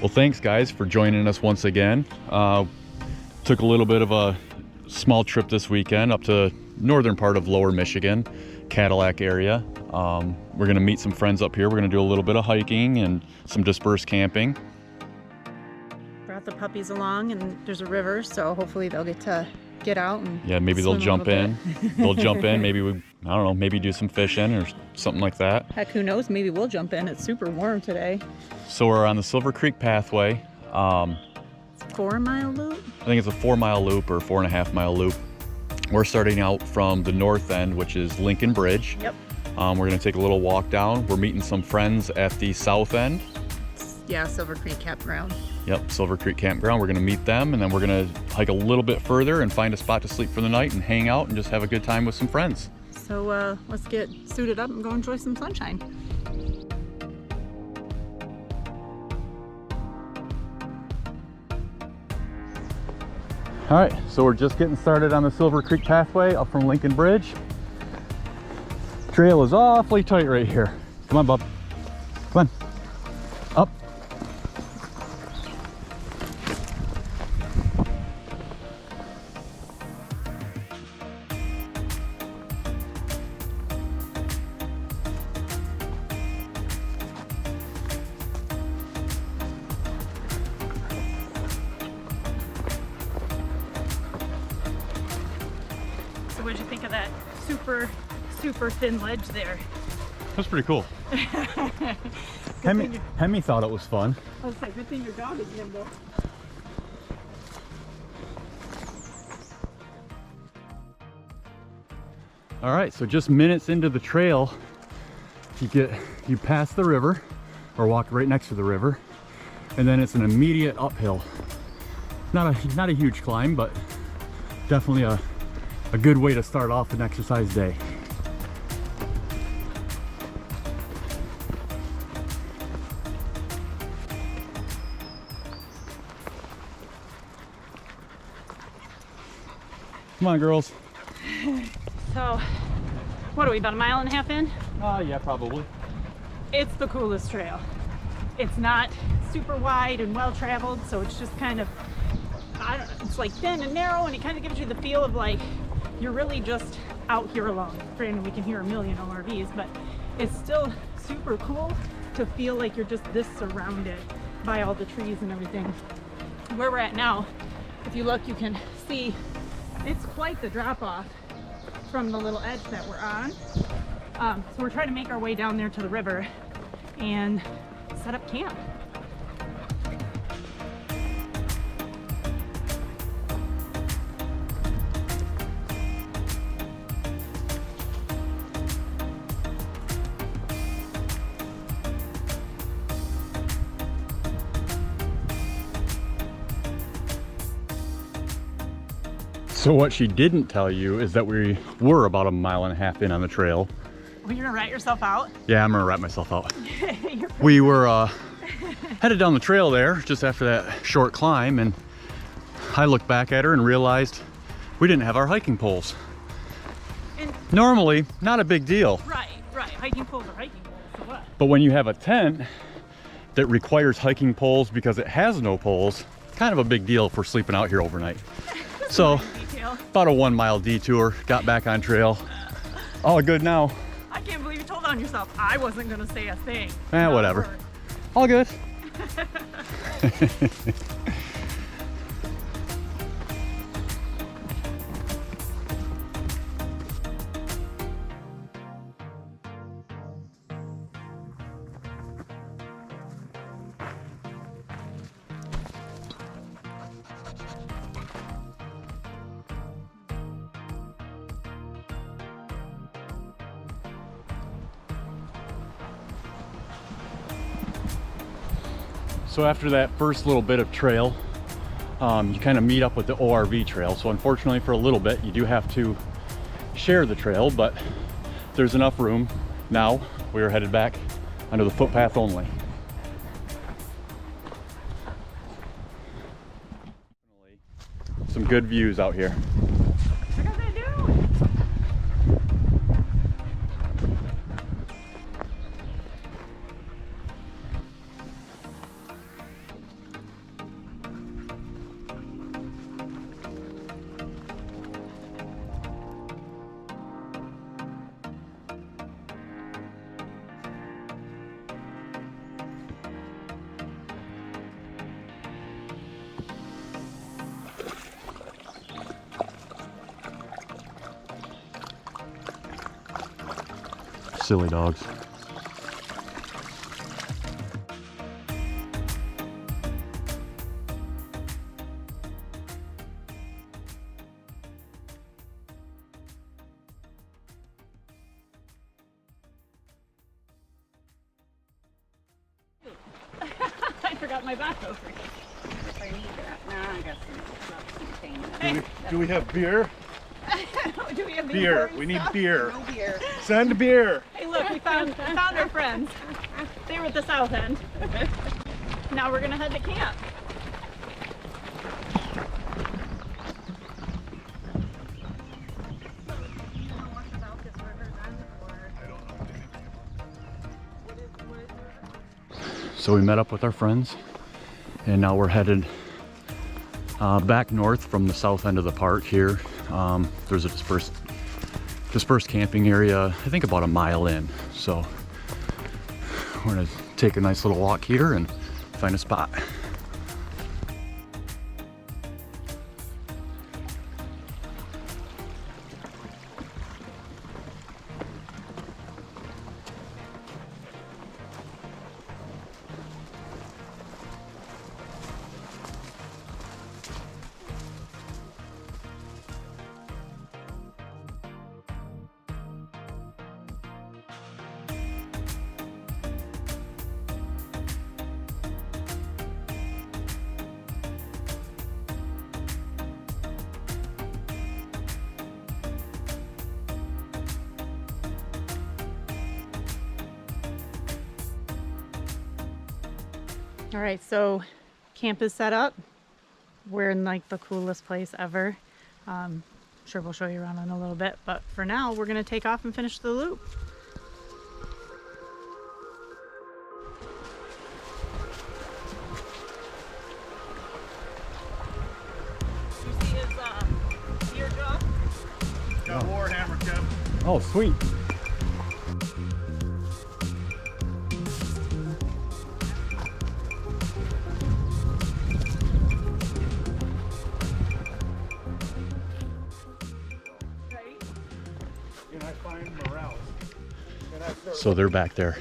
Well, thanks guys for joining us once again. Took a little bit of a small trip this weekend up to northern part of lower Michigan, Cadillac area. We're gonna meet some friends up here. We're gonna do a little bit of hiking and some dispersed camping. Brought the puppies along, and there's a river, so hopefully they'll get out and yeah, maybe they'll jump in. They'll jump in. Maybe I don't know, maybe do some fishing or something like that. Heck, who knows? Maybe we'll jump in. It's super warm today. So we're on the Silver Creek Pathway. 4-mile loop? I think it's a 4-mile loop or 4.5-mile loop. We're starting out from the north end, which is Lincoln Bridge. Yep. We're gonna take a little walk down. We're meeting some friends at the south end. Yeah, Silver Creek Campground. Yep, Silver Creek Campground. We're gonna meet them, and then we're gonna hike a little bit further and find a spot to sleep for the night and hang out and just have a good time with some friends. So let's get suited up and go enjoy some sunshine. All right, so we're just getting started on the Silver Creek Pathway up from Lincoln Bridge. Trail is awfully tight right here. Come on, bub. Come on. Up. So what did you think of that super thin ledge there? That's pretty cool. Hemi thought it was fun. I was like, good thing your dog is nimble. All right, so just minutes into the trail, you pass the river or walk right next to the river, and then it's an immediate uphill. Not a huge climb, but definitely a good way to start off an exercise day. Come on, girls. So, what are we, about 1.5 miles in? Yeah, probably. It's the coolest trail. It's not super wide and well traveled, so it's just kind of, I don't know, it's like thin and narrow, and it kind of gives you the feel of like you're really just out here alone. Granted, we can hear a million ORVs, but it's still super cool to feel like you're just this surrounded by all the trees and everything. Where we're at now, if you look, you can see it's quite the drop off from the little edge that we're on. So we're trying to make our way down there to the river and set up camp. So what she didn't tell you is that we were about 1.5 miles in on the trail. Well, you're gonna rat yourself out? Yeah, I'm gonna rat myself out. We were headed down the trail there just after that short climb, and I looked back at her and realized we didn't have our hiking poles. And normally, not a big deal. Right. Hiking poles are hiking poles, so what? But when you have a tent that requires hiking poles because it has no poles, kind of a big deal for sleeping out here overnight. So, about a 1 mile detour, got back on trail. All good now. I can't believe you told on yourself. I wasn't gonna say a thing. Whatever. All good. So after that first little bit of trail, you kind of meet up with the ORV trail. So unfortunately for a little bit, you do have to share the trail, but there's enough room. Now we are headed back under the footpath only. Some good views out here. Look at that dude. Silly dogs. I forgot my backhoe. If I need that. No, I got some containers. Do we have beer? Do we have the Beer. important We need stuff? beer. No beer. Send beer. Hey, look, we found our friends. They were at the south end. Now we're gonna head to camp. So we met up with our friends, and now we're headed back north from the south end of the park here. There's a dispersed camping area, I think about a mile in. So we're gonna take a nice little walk here and find a spot. All right, so camp is set up. We're in like the coolest place ever. Sure, we'll show you around in a little bit, but for now, we're gonna take off and finish the loop. You see his deer jaw? Got Warhammer, Kev. Oh, sweet. Right? And I find morels. And I start So they're back there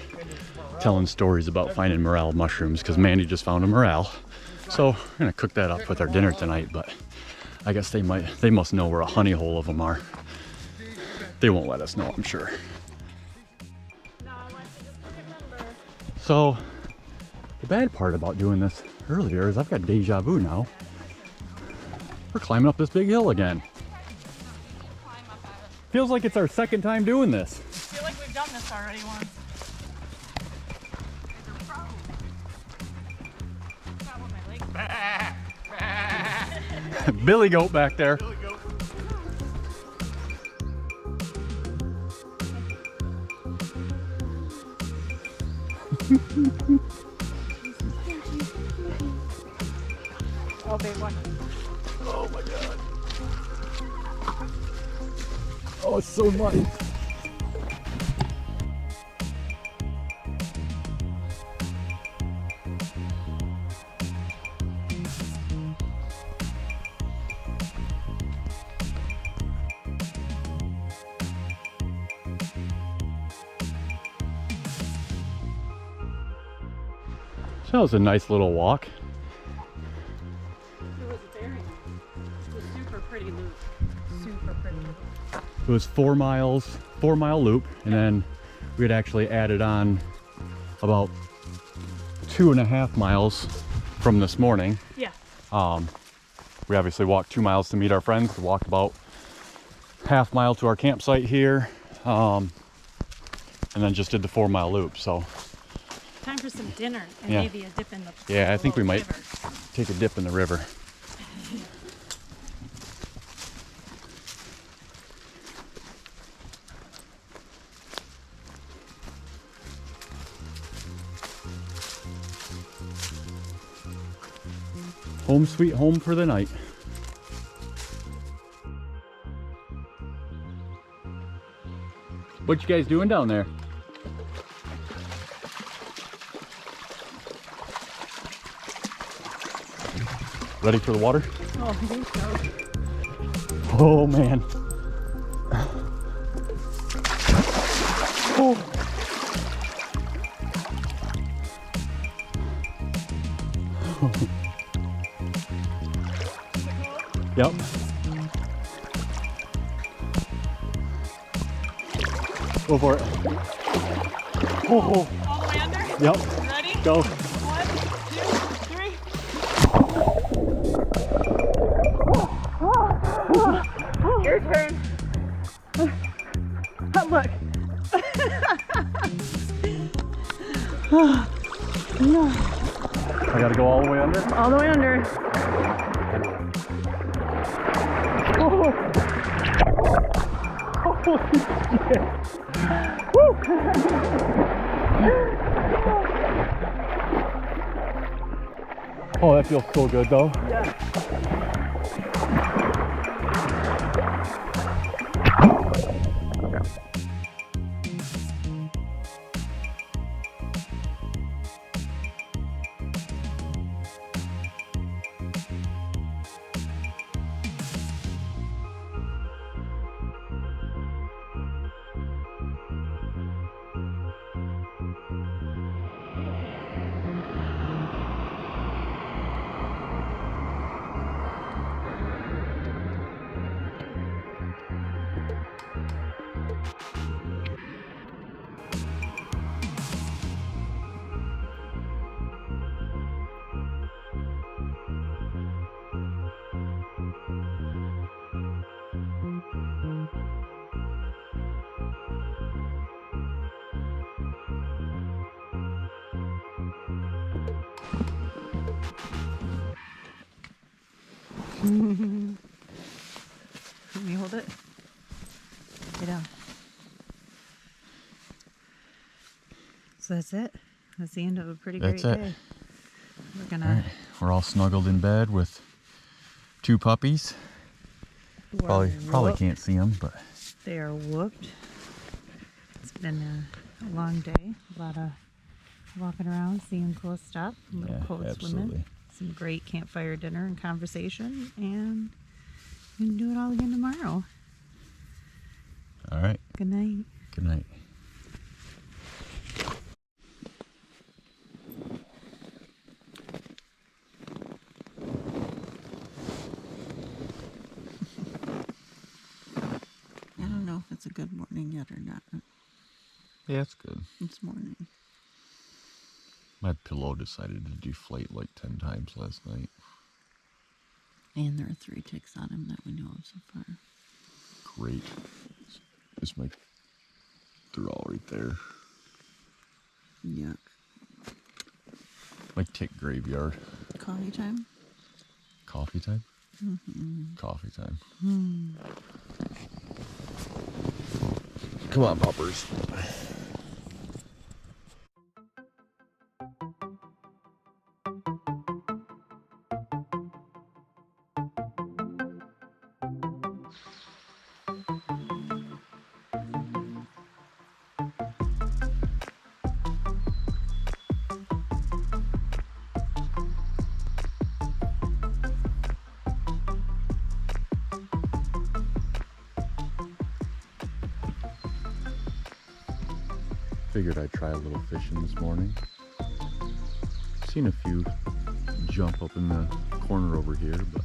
telling stories about finding morel mushrooms because Mandy just found a morel. So we're gonna cook that up with our dinner tonight, but I guess they must know where a honey hole of them are. They won't let us know, I'm sure. No, I want you to just remember. So the bad part about doing this earlier is I've got deja vu now. We're climbing up this big hill again. Feels like it's our second time doing this. I feel like we've done this already once. Not with my legs. Billy goat back there. Oh, big one. Oh my god. Oh, it's so muddy. So that was a nice little walk. It was a super pretty loop. Super pretty loop. It was 4 miles, 4-mile loop, and then we had actually added on about 2.5 miles from this morning. Yeah. We obviously walked 2 miles to meet our friends. We walked about half mile to our campsite here, and then just did the 4-mile loop. So Time for some dinner and Yeah. maybe a dip in the yeah, I think we might river. take a dip in the river. Home sweet home for the night. What you guys doing down there? Ready for the water? Oh, I think so. Oh man. Oh. Yep. Go for it. Oh, All the way under? yep. Ready? Go. 1, 2, 3. Your turn. Look. I gotta go all the way under. All the way under. Oh, that feels so good though. Yeah. Can you hold it? Get down. So that's it. That's the end of a pretty great That's it. day. We're gonna. All right. We're all snuggled in bed with 2 puppies. who are Probably whooped. can't see them, but They are whooped. It's been a long day. A lot of walking around, seeing cool stuff. A little yeah, cold absolutely. swimming. Some great campfire dinner and conversation, and we can do it all again tomorrow. All right. Good night. Good night. I don't know if it's a good morning yet or not. Yeah, it's good. It's morning. My pillow decided to deflate like 10 times last night. And there are 3 ticks on him that we know of so far. Great. They're all right there. Yuck. Like tick graveyard. Coffee time? Coffee time? Coffee time. Come on, puppers. Figured I'd try a little fishing this morning. Seen a few jump up in the corner over here, but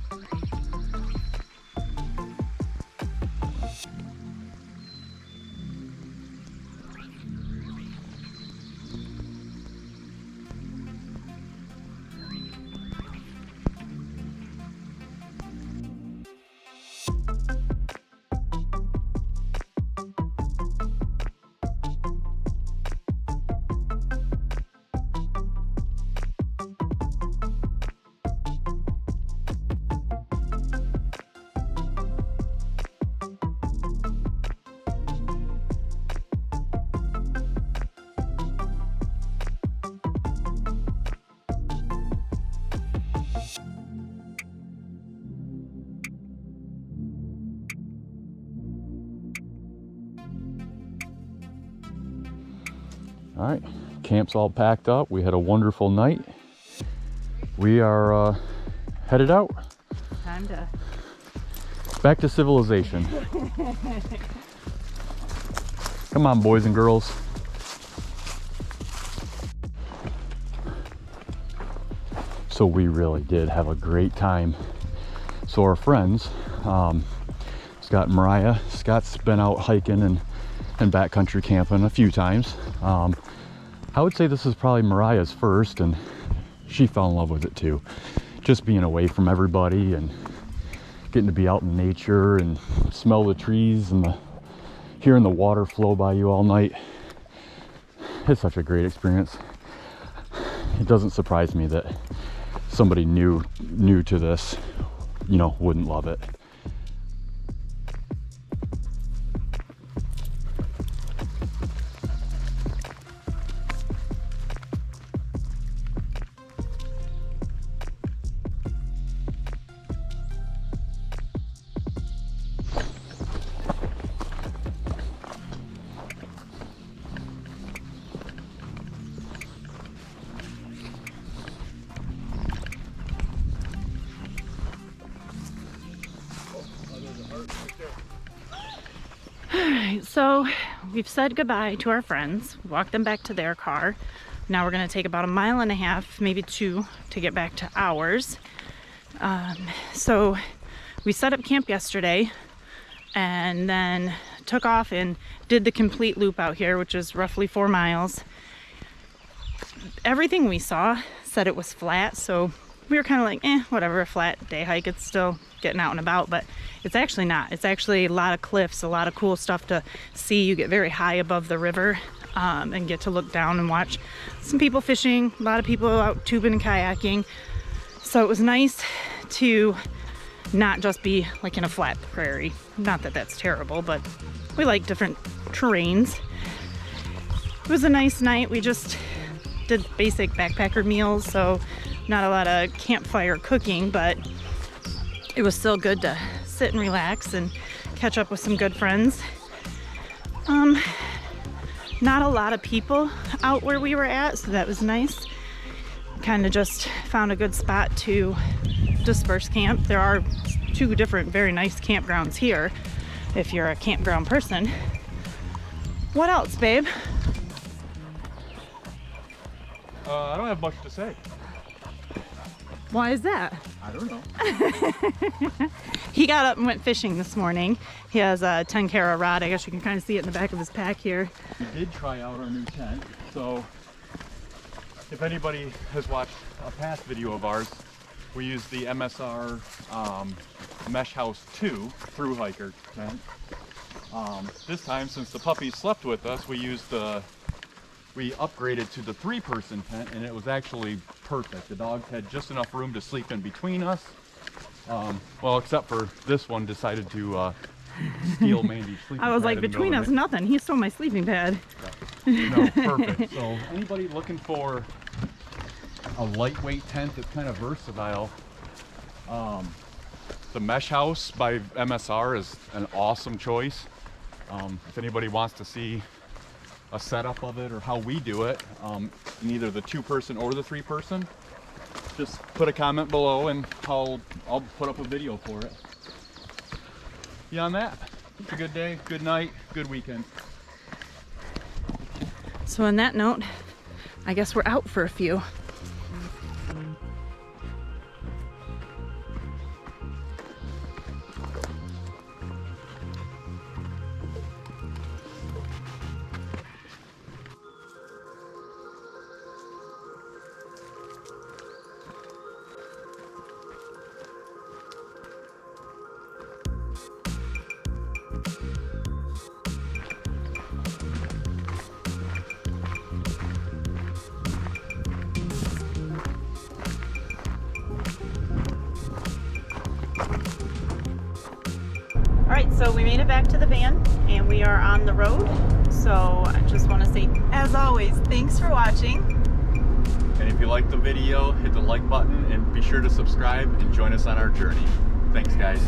all right, camp's all packed up. We had a wonderful night. We are headed out. Time to. Back to civilization. Come on, boys and girls. So we really did have a great time. So our friends, Scott and Mariah, Scott's been out hiking and backcountry camping a few times. I would say this is probably Mariah's first, and she fell in love with it too. Just being away from everybody and getting to be out in nature and smell the trees and hearing the water flow by you all night. It's such a great experience. It doesn't surprise me that somebody new to this, you know, wouldn't love it. So we've said goodbye to our friends, walked them back to their car. Now we're going to take about 1.5 miles, maybe 2, to get back to ours. So we set up camp yesterday and then took off and did the complete loop out here, which is roughly 4 miles. Everything we saw said it was flat, so we were kind of like, whatever, a flat day hike. It's still getting out and about, but it's actually not. It's actually a lot of cliffs, a lot of cool stuff to see. You get very high above the river and get to look down and watch some people fishing, a lot of people out tubing and kayaking. So it was nice to not just be like in a flat prairie. Not that that's terrible, but we like different terrains. It was a nice night. We just did basic backpacker meals, so not a lot of campfire cooking, but it was still good to sit and relax and catch up with some good friends. Not a lot of people out where we were at, so that was nice. Kind of just found a good spot to disperse camp. There are 2 different very nice campgrounds here if you're a campground person. What else, babe? I don't have much to say. Why is that? I don't know. He got up and went fishing this morning. He has a 10 carat rod. I guess you can kind of see it in the back of his pack here. We did try out our new tent. So if anybody has watched a past video of ours, we used the MSR Mesh House 2 through hiker tent. This time, since the puppies slept with us, we upgraded to the 3-person tent, and it was actually perfect. The dogs had just enough room to sleep in between us. Well, except for this one decided to steal Mandy's sleeping I was pad like, in the between middle us, of the nothing. He stole my sleeping pad. night. No, perfect. So anybody looking for a lightweight tent that's kind of versatile, the Mesh House by MSR is an awesome choice. If anybody wants to see a setup of it or how we do it, in either the 2-person or the 3-person, just put a comment below and I'll put up a video for it. Beyond that, it's a good day, good night, good weekend. So on that note, I guess we're out for a few. Alright, so we made it back to the van and we are on the road. So I just want to say, as always, thanks for watching. And if you liked the video, hit the like button and be sure to subscribe and join us on our journey. Thanks, guys.